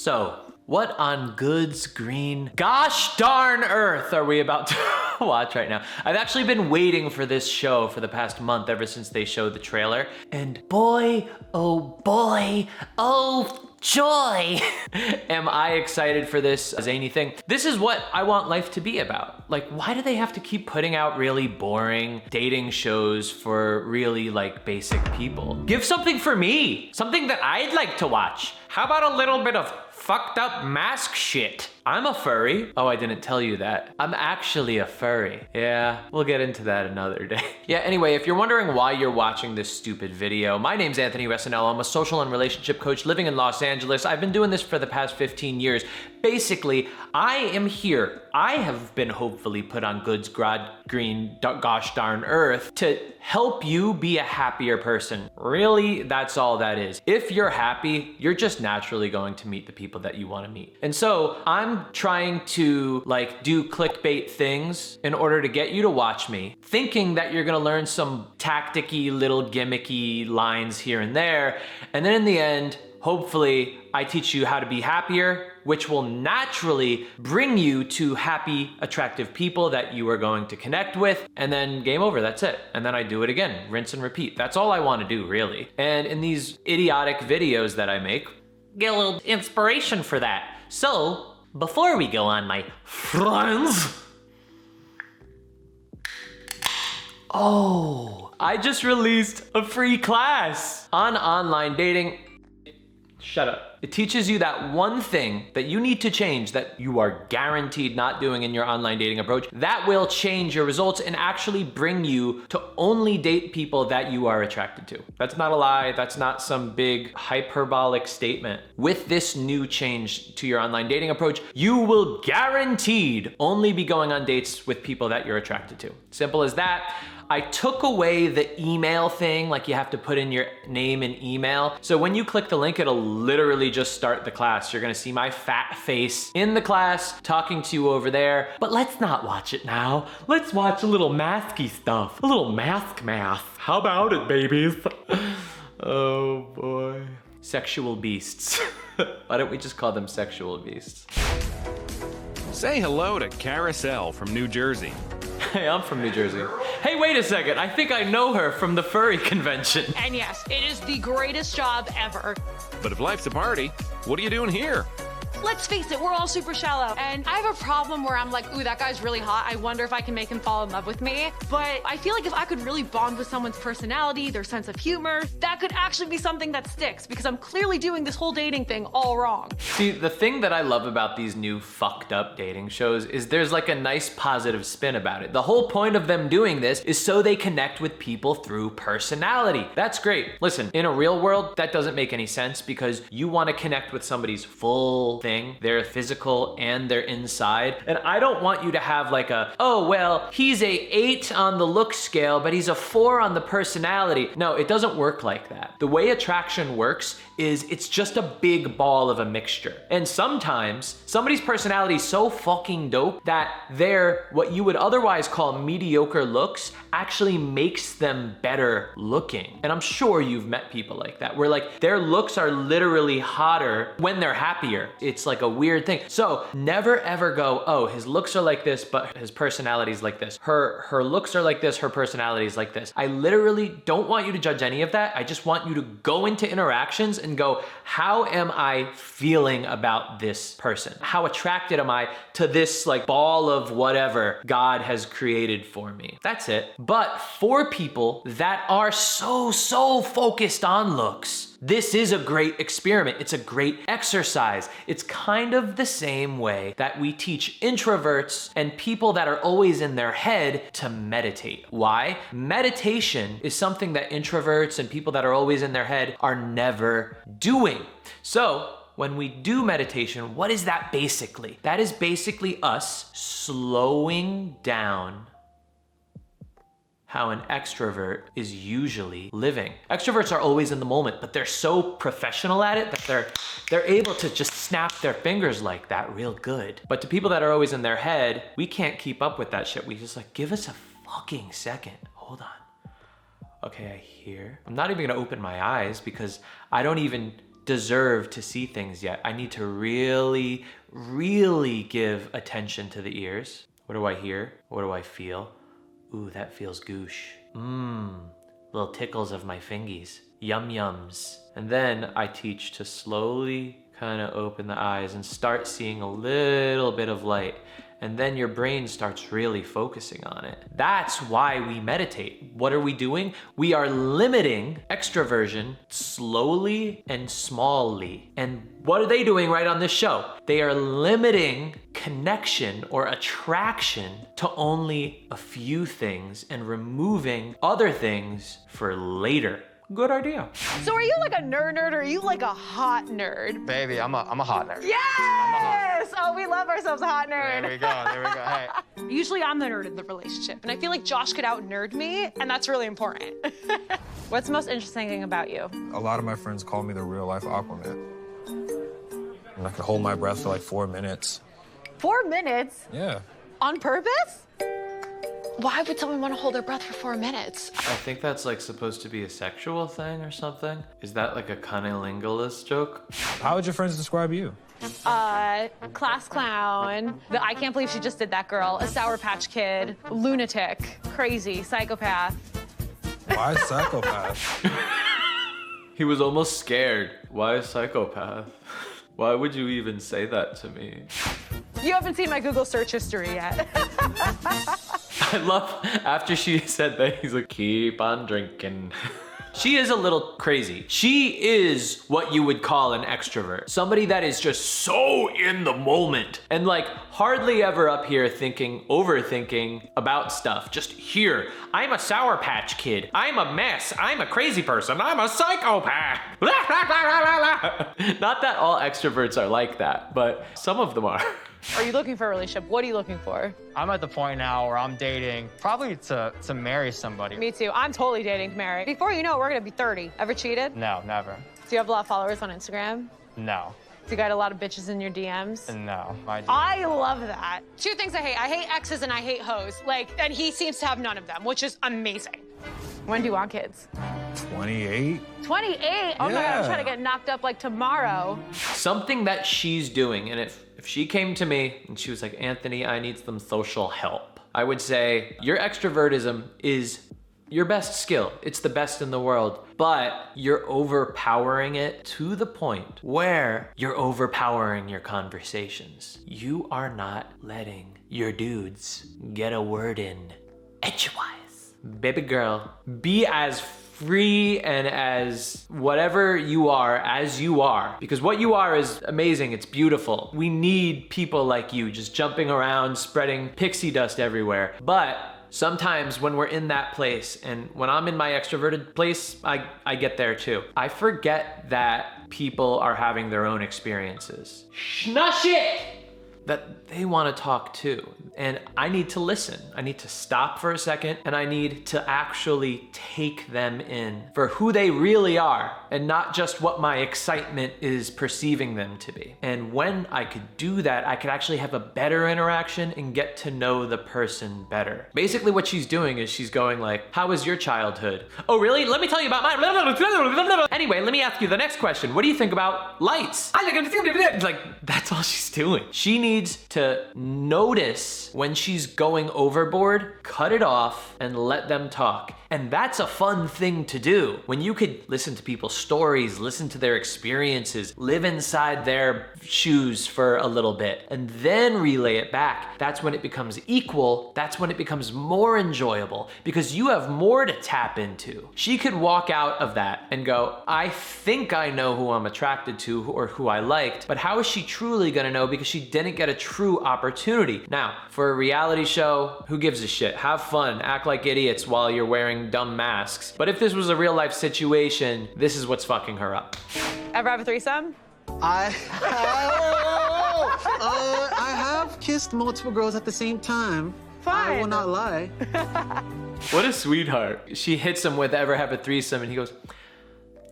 So, what on God's green gosh darn earth are we about to watch right now? I've actually been waiting for this show for the past month, ever since they showed the trailer. And boy, oh joy, am I excited for this zany thing. This is what I want life to be about. Like, why do they have to keep putting out really boring dating shows for really like basic people? Give something for me, something that I'd like to watch. How about a little bit of fucked up mask shit? I'm a furry. Oh, I didn't tell you that. I'm actually a furry. Yeah, we'll get into that another day. Yeah, anyway, if you're wondering why you're watching this stupid video, my name's Anthony Resinello. I'm a social and relationship coach living in Los Angeles. I've been doing this for the past 15 years. Basically, I am here. I have been hopefully put on God's green gosh darn earth to help you be a happier person. Really, that's all that is. If you're happy, you're just naturally going to meet the people that you want to meet. And so I'm trying to like do clickbait things in order to get you to watch me, thinking that you're gonna learn some tacticky little gimmicky lines here and there. And then in the end, hopefully I teach you how to be happier, which will naturally bring you to happy, attractive people that you are going to connect with, and then game over, that's it. And then I do it again, rinse and repeat. That's all I wanna do, really. And in these idiotic videos that I make, get a little inspiration for that. So, before we go on, my friends, I just released a free class on online dating. Shut up. It teaches you that one thing that you need to change that you are guaranteed not doing in your online dating approach that will change your results and actually bring you to only date people that you are attracted to. That's not a lie. That's not some big hyperbolic statement. With this new change to your online dating approach, you will guaranteed only be going on dates with people that you're attracted to. Simple as that. I took away the email thing, like you have to put in your name and email. So when you click the link, it'll literally just start the class. You're gonna see my fat face in the class talking to you over there. But let's not watch it now. Let's watch a little masky stuff, a little mask. How about it, babies? Oh boy. Sexual beasts. Why don't we just call them sexual beasts? Say hello to Carousel from New Jersey. Hey, I'm from New Jersey. Hey, wait a second. I think I know her from the furry convention. And yes, it is the greatest job ever. But if life's a party, what are you doing here? Let's face it, we're all super shallow. And I have a problem where I'm like, ooh, that guy's really hot. I wonder if I can make him fall in love with me. But I feel like if I could really bond with someone's personality, their sense of humor, that could actually be something that sticks, because I'm clearly doing this whole dating thing all wrong. See, the thing that I love about these new fucked up dating shows is there's like a nice positive spin about it. The whole point of them doing this is so they connect with people through personality. That's great. Listen, in a real world, that doesn't make any sense because you want to connect with somebody's full thing, their physical and their inside. And I don't want you to have like a, oh, well, he's a 8 on the look scale, but he's a 4 on the personality. No, it doesn't work like that. The way attraction works is it's just a big ball of a mixture. And sometimes somebody's personality is so fucking dope that their, what you would otherwise call mediocre looks, actually makes them better looking. And I'm sure you've met people like that, where like their looks are literally hotter when they're happier. It's like a weird thing. So never ever go, oh, his looks are like this, but his personality's like this. Her looks are like this, her personality's like this. I literally don't want you to judge any of that. I just want you to go into interactions and go, how am I feeling about this person? How attracted am I to this like ball of whatever God has created for me? That's it. But for people that are so focused on looks, this is a great experiment. It's a great exercise. It's kind of the same way that we teach introverts and people that are always in their head to meditate. Why? Meditation is something that introverts and people that are always in their head are never doing. So, when we do meditation, what is that basically? That is basically us slowing down how an extrovert is usually living. Extroverts are always in the moment, but they're so professional at it that they're able to just snap their fingers like that real good. But to people that are always in their head, we can't keep up with that shit. We just like, give us a fucking second. Hold on. Okay, I hear. I'm not even gonna open my eyes because I don't even deserve to see things yet. I need to really, really give attention to the ears. What do I hear? What do I feel? Ooh, that feels goosh. Little tickles of my fingies. Yum yums. And then I teach to slowly kind of open the eyes and start seeing a little bit of light. And then your brain starts really focusing on it. That's why we meditate. What are we doing? We are limiting extroversion slowly and smallly. And what are they doing right on this show? They are limiting connection or attraction to only a few things and removing other things for later. Good idea. So are you like a nerd or are you like a hot nerd? Baby, I'm a hot nerd. Yes! Oh, we love ourselves a hot nerd. There we go. Hey. Usually I'm the nerd in the relationship, and I feel like Josh could out-nerd me, and that's really important. What's the most interesting thing about you? A lot of my friends call me the real-life Aquaman. And I could hold my breath for like 4 minutes. 4 minutes? Yeah. On purpose? Why would someone want to hold their breath for 4 minutes? I think that's like supposed to be a sexual thing or something. Is that like a cunnilingus joke? How would your friends describe you? Class clown. I can't believe she just did that girl. A Sour Patch Kid. Lunatic. Crazy. Psychopath. Why psychopath? He was almost scared. Why a psychopath? Why would you even say that to me? You haven't seen my Google search history yet. I love after she said that, he's like, keep on drinking. She is a little crazy. She is what you would call an extrovert. Somebody that is just so in the moment and like hardly ever up here overthinking about stuff. Just here, I'm a Sour Patch Kid. I'm a mess. I'm a crazy person. I'm a psychopath. Not that all extroverts are like that, but some of them are. Are you looking for a relationship? What are you looking for? I'm at the point now where I'm dating, probably to marry somebody. Me too. I'm totally dating to marry. Before you know it, we're gonna be 30. Ever cheated? No, never. Do you have a lot of followers on Instagram? No. Do you got a lot of bitches in your DMs? No. I love that. 2 things I hate. I hate exes and I hate hoes. And he seems to have none of them, which is amazing. When do you want kids? 28? 28? Oh my God, I'm trying to get knocked up like tomorrow. Something that she's doing, and if she came to me and she was like, Anthony, I need some social help, I would say your extrovertism is your best skill. It's the best in the world, but you're overpowering it to the point where you're overpowering your conversations. You are not letting your dudes get a word in edgewise. Baby girl, be as free and as whatever you are as you are, because what you are is amazing. It's beautiful. We need people like you just jumping around, spreading pixie dust everywhere. But sometimes when we're in that place, and when I'm in my extroverted place, I get there too. I forget that people are having their own experiences. Snush it! That they want to talk too. And I need to listen. I need to stop for a second, and I need to actually take them in for who they really are and not just what my excitement is perceiving them to be. And when I could do that, I could actually have a better interaction and get to know the person better. Basically what she's doing is she's going like, how was your childhood? Oh really? Let me tell you about mine. Anyway, let me ask you the next question. What do you think about lights? Like, that's all she's doing. She needs to notice when she's going overboard, cut it off, and let them talk. And that's a fun thing to do. When you could listen to people's stories, listen to their experiences, live inside their shoes for a little bit, and then relay it back, that's when it becomes equal. That's when it becomes more enjoyable, because you have more to tap into. She could walk out of that and go, I think I know who I'm attracted to or who I liked, but how is she truly gonna know, because she didn't get a true opportunity. Now, for a reality show, who gives a shit? Have fun, act like idiots while you're wearing dumb masks. But if this was a real life situation, this is what's fucking her up. Ever have a threesome? I have kissed multiple girls at the same time. Fine. I will not lie. What a sweetheart. She hits him with ever have a threesome, and he goes,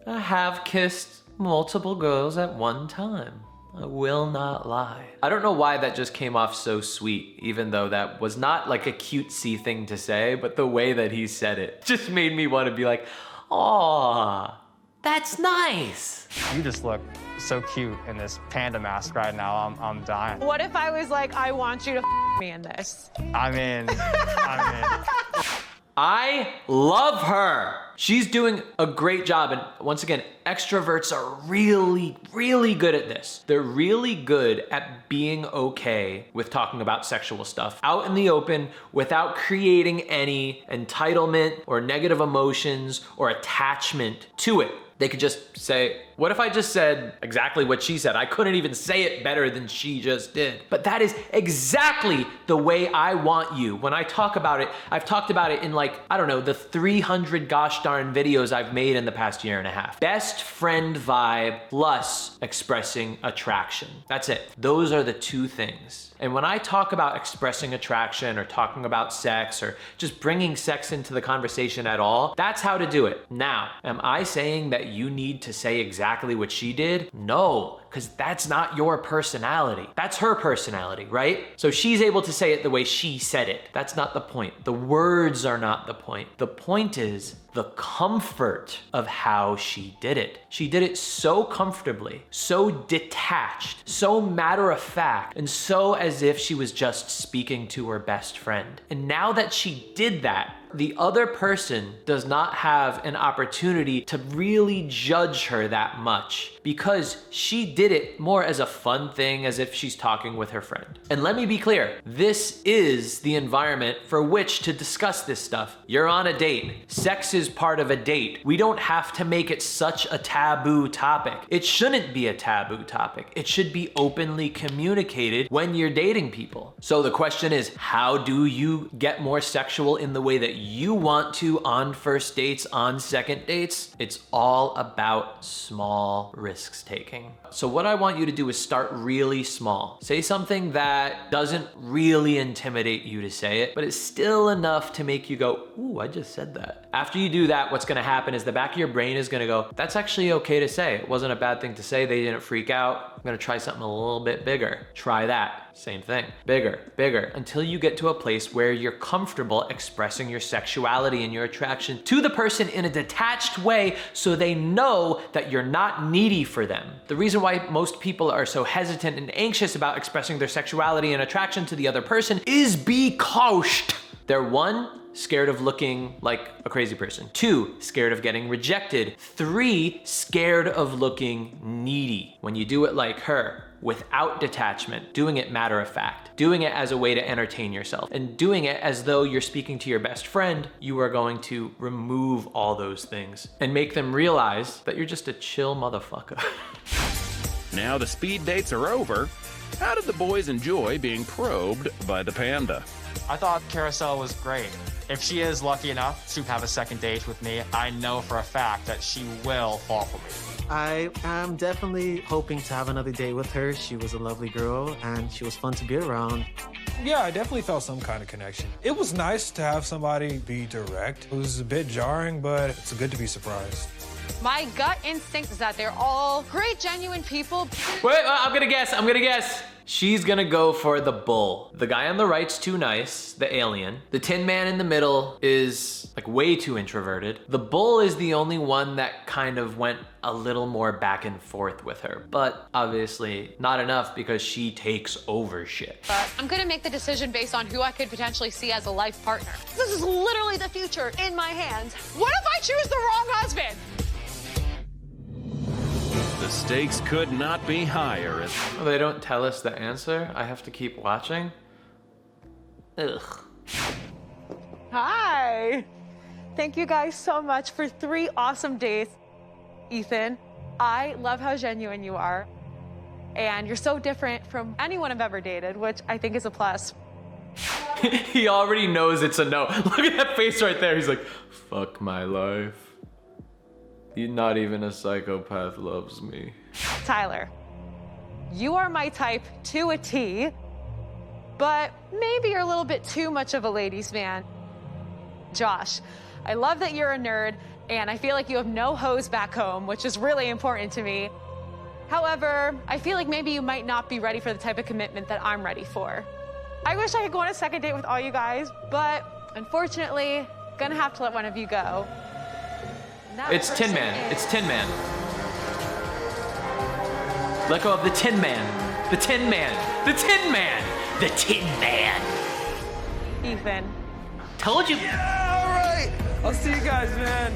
I have kissed multiple girls at one time. I will not lie. I don't know why that just came off so sweet, even though that was not like a cutesy thing to say, but the way that he said it just made me want to be like, aw, That's nice. You just look so cute in this panda mask right now. I'm dying. What if I was like, I want you to me in this? I'm in. I love her. She's doing a great job. And once again, extroverts are really, really good at this. They're really good at being okay with talking about sexual stuff out in the open without creating any entitlement or negative emotions or attachment to it. They could just say, what if I just said exactly what she said? I couldn't even say it better than she just did. But that is exactly the way I want you. When I talk about it, I've talked about it in like, I don't know, the 300 gosh darn videos I've made in the past year and a half. Best friend vibe plus expressing attraction. That's it. Those are the two things. And when I talk about expressing attraction or talking about sex or just bringing sex into the conversation at all, that's how to do it. Now, am I saying that you need to say exactly what she did? No, because that's not your personality. That's her personality, right? So she's able to say it the way she said it. That's not the point. The words are not the point. The point is the comfort of how she did it. She did it so comfortably, so detached, so matter of fact, and so as if she was just speaking to her best friend. And now that she did that, the other person does not have an opportunity to really judge her that much because she did it more as a fun thing, as if she's talking with her friend. And let me be clear, this is the environment for which to discuss this stuff. You're on a date. Sex is part of a date. We don't have to make it such a taboo topic. It shouldn't be a taboo topic. It should be openly communicated when you're dating people. So the question is, how do you get more sexual in the way that you want to on first dates, on second dates? It's all about small risks taking. So what I want you to do is start really small. Say something that doesn't really intimidate you to say it, but it's still enough to make you go, ooh, I just said that. After you do that, what's gonna happen is the back of your brain is gonna go, that's actually okay to say. It wasn't a bad thing to say. They didn't freak out. I'm gonna try something a little bit bigger. Try that. Same thing. Bigger, bigger, until you get to a place where you're comfortable expressing your sexuality and your attraction to the person in a detached way so they know that you're not needy for them. The reason why most people are so hesitant and anxious about expressing their sexuality and attraction to the other person is because they're one, scared of looking like a crazy person. 2, scared of getting rejected. 3, scared of looking needy. When you do it like her, without detachment, doing it matter of fact, doing it as a way to entertain yourself, and doing it as though you're speaking to your best friend, you are going to remove all those things and make them realize that you're just a chill motherfucker. Now the speed dates are over. How did the boys enjoy being probed by the panda? I thought Carousel was great. If she is lucky enough to have a second date with me, I know for a fact that she will fall for me. I am definitely hoping to have another date with her. She was a lovely girl and she was fun to be around. Yeah, I definitely felt some kind of connection. It was nice to have somebody be direct. It was a bit jarring, but it's good to be surprised. My gut instinct is that they're all great, genuine people. Wait, I'm gonna guess. She's gonna go for the bull. The guy on the right's too nice, the alien. The Tin Man in the middle is like way too introverted. The bull is the only one that kind of went a little more back and forth with her, but obviously not enough because she takes over shit. But I'm gonna make the decision based on who I could potentially see as a life partner. This is literally the future in my hands. What if I choose the wrong husband? The stakes could not be higher. Oh, they don't tell us the answer? I have to keep watching? Ugh. Hi. Thank you guys so much for 3 awesome days. Ethan, I love how genuine you are. And you're so different from anyone I've ever dated, which I think is a plus. He already knows it's a no. Look at that face right there. He's like, fuck my life. Not even a psychopath loves me. Tyler, you are my type to a T, but maybe you're a little bit too much of a ladies' man. Josh, I love that you're a nerd, and I feel like you have no hoes back home, which is really important to me. However, I feel like maybe you might not be ready for the type of commitment that I'm ready for. I wish I could go on a second date with all you guys, but unfortunately, gonna have to let one of you go. That It's Tin person Man. is- It's Tin Man. Let go of the Tin Man. The Tin Man. The Tin Man. The Tin Man. Ethan. Told you. All right. I'll see you guys, man.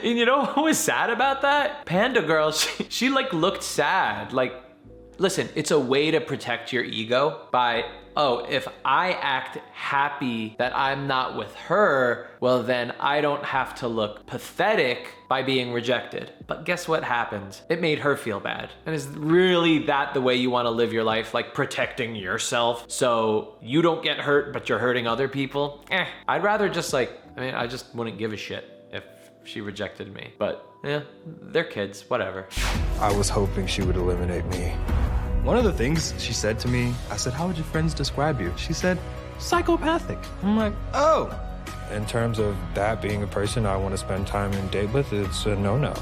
And you know what was sad about that? Panda Girl, she like looked sad. Like, listen, it's a way to protect your ego by, oh, if I act happy that I'm not with her, well then I don't have to look pathetic by being rejected. But guess what happens? It made her feel bad. And is really that the way you want to live your life? Like protecting yourself so you don't get hurt, but you're hurting other people? I'd rather just I just wouldn't give a shit if she rejected me. But yeah, they're kids, whatever. I was hoping she would eliminate me. One of the things she said to me, I said, how would your friends describe you? She said, psychopathic. I'm like, oh. In terms of that being a person I want to spend time and date with, it's a no-no.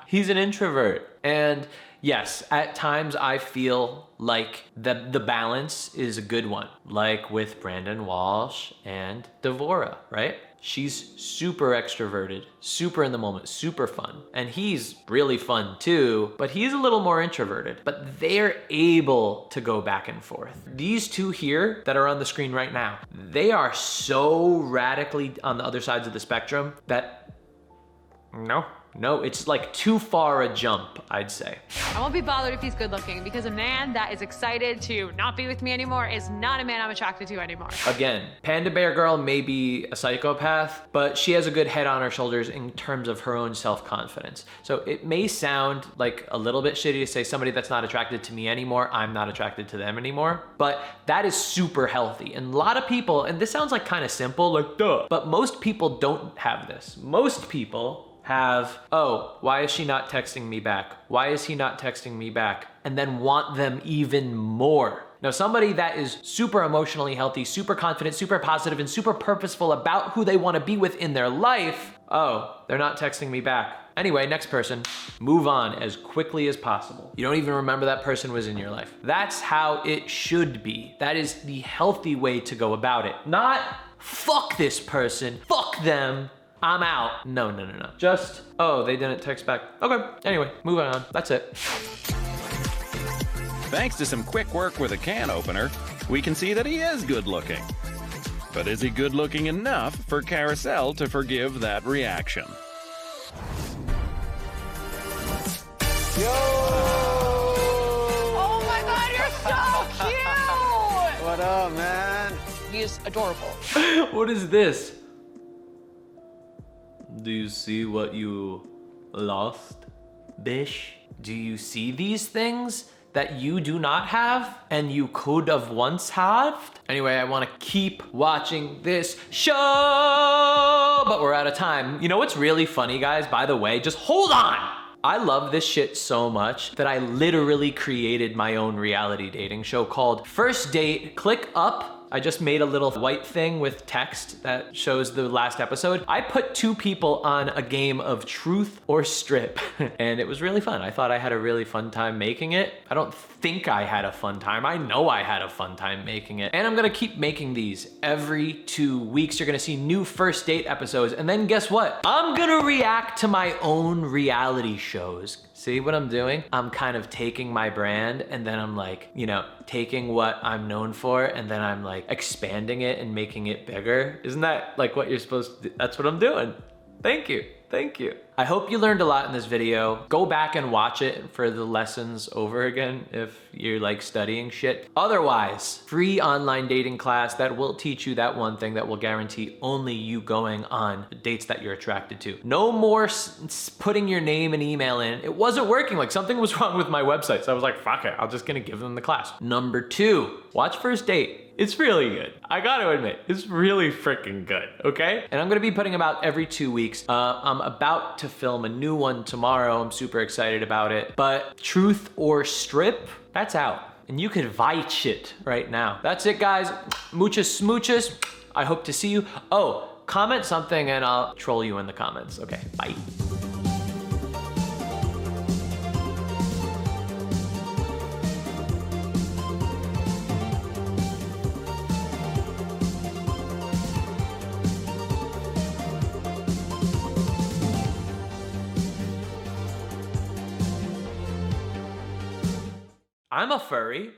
He's an introvert. And yes, at times I feel like the balance is a good one. Like with Brandon Walsh and Devora, right? She's super extroverted, super in the moment, super fun. And he's really fun too, but he's a little more introverted. But they're able to go back and forth. These two here that are on the screen right now, they are so radically on the other sides of the spectrum that no, it's like too far a jump, I'd say. I won't be bothered if he's good looking because a man that is excited to not be with me anymore is not a man I'm attracted to anymore. Again, Panda Bear Girl may be a psychopath, but she has a good head on her shoulders in terms of her own self-confidence. So it may sound like a little bit shitty to say somebody that's not attracted to me anymore, I'm not attracted to them anymore, but that is super healthy. And a lot of people, and this sounds like kind of simple, like duh, but most people don't have this. Most people have, oh, why is she not texting me back? Why is he not texting me back? And then want them even more. Now, somebody that is super emotionally healthy, super confident, super positive, and super purposeful about who they want to be with in their life, oh, they're not texting me back. Anyway, next person, move on as quickly as possible. You don't even remember that person was in your life. That's how it should be. That is the healthy way to go about it. Not, fuck this person, fuck them, I'm out. No. Just, oh, they didn't text back. Okay, anyway, moving on. That's it. Thanks to some quick work with a can opener, we can see that he is good looking. But is he good looking enough for Carousel to forgive that reaction? Oh my God, you're so cute! What up, man? He's adorable. What is this? Do you see what you lost, bish? Do you see these things that you do not have and you could have once had? Anyway, I want to keep watching this show, but we're out of time. You know what's really funny, guys? By the way, just hold on. I love this shit so much that I literally created my own reality dating show called First Date. Click up. I just made a little white thing with text that shows the last episode. I put two people on a game of truth or strip, and it was really fun. I thought I had a really fun time making it. I don't think I had a fun time. I know I had a fun time making it. And I'm gonna keep making these every 2 weeks. You're gonna see new First Date episodes. And then guess what? I'm gonna react to my own reality shows. See what I'm doing? I'm kind of taking my brand and then I'm like, taking what I'm known for and then I'm like expanding it and making it bigger. Isn't that like what you're supposed to do? That's what I'm doing. Thank you. I hope you learned a lot in this video. Go back and watch it for the lessons over again if you're like studying shit. Otherwise, free online dating class that will teach you that one thing that will guarantee only you going on dates that you're attracted to. No more putting your name and email in. It wasn't working, like something was wrong with my website. So I was like, fuck it, I'm just gonna give them the class. Number 2, watch First Date. It's really good. I gotta admit, it's really freaking good, okay? And I'm gonna be putting them out every 2 weeks. I'm about to film a new one tomorrow. I'm super excited about it. But Truth or Strip, that's out. And you could watch it right now. That's it, guys. Muchas smooches. I hope to see you. Oh, comment something and I'll troll you in the comments. Okay, bye. I'm a furry.